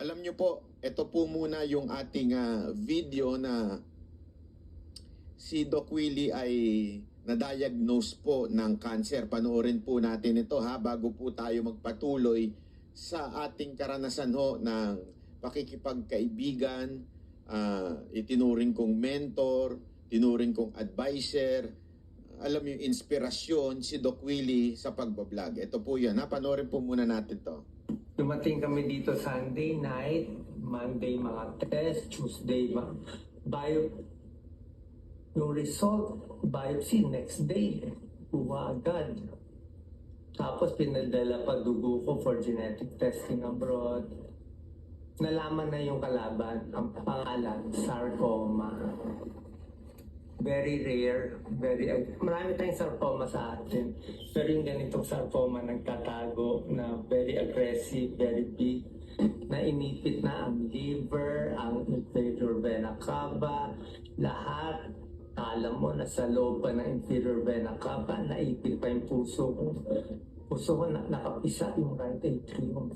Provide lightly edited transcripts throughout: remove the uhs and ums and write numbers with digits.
Alam niyo po, ito po muna yung ating video na si Doc Willie ay na-diagnose po ng cancer. Panoorin po natin ito bago po tayo magpatuloy sa ating karanasan ng pakikipagkaibigan, itinuring kong mentor, tinuring kong advisor, alam mo yung inspirasyon si Doc Willie sa pagbablog. Ito po yan. Panoorin po muna natin to. Dumating kami dito Sunday night, Monday mga test, Tuesday yung result, biopsy next day, agad. Tapos pinadala pa dugo ko for genetic testing abroad. Nalaman na yung kalaban, ang pangalan, sarcoma. Very rare, marami tayong sarcoma sa atin. Pero yung ganitong sarcoma nagtatago na very aggressive, very big, na inipit na ang liver, ang inferior vena cava, lahat. Alam mo, nasa loob pa ng inferior vena cava, naipit pa yung puso ko. Puso ko nakapisa yung right atrium.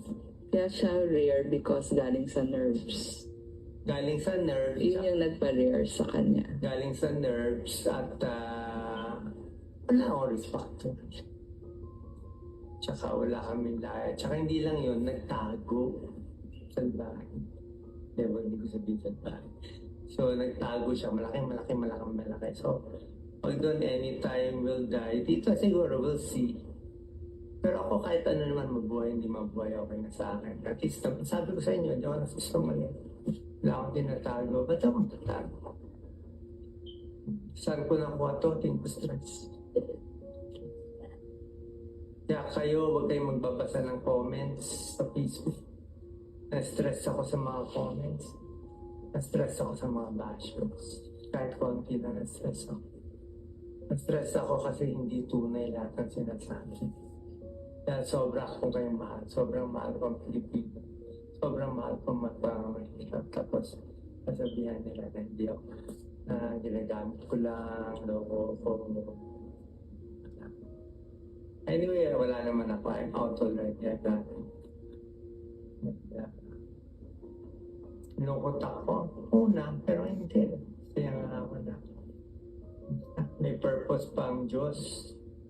Kaya siya rare because galing sa nerves. Galing sa nerves. Yun yung nagpa-rare sa kanya. Galing sa nerves at wala akong risk factor. Tsaka wala kaming lahat. Tsaka hindi lang yun, nagtago. Salbahe. Diba, hindi ko sabihin salbahe. So, nagtago siya. Malaki. So, pag doon anytime will die, dito siguro we'll see. Pero ako kahit ano naman mabuhay, hindi mabuhay, okay na sa akin. At least, sabi ko sa inyo, hindi ako nasusumalit. Wala akong tinatago. Ba't ako tatago? Saan ko nakuha to? Think ko stress. Kaya kayo, huwag kayong magbabasa ng comments sa Facebook. Na-stress ako sa mga comments. Na-stress ako sa mga bashers. Kahit konti na na-stress ako. Na-stress ako kasi hindi tunay lahat ng sinasabi. Kaya sobra akong kayong mahal. Sobrang mahal ko ang Pilipino. Sobrang mahal ko magpangahirap. Tapos, sasabihan nila na hindi ako na ginagamit ko lang, loko ko. Anyway, wala naman ako. I'm out already. Nilungkot ako. Una, pero hindi. Kaya nga wala. May purpose pa ang Diyos.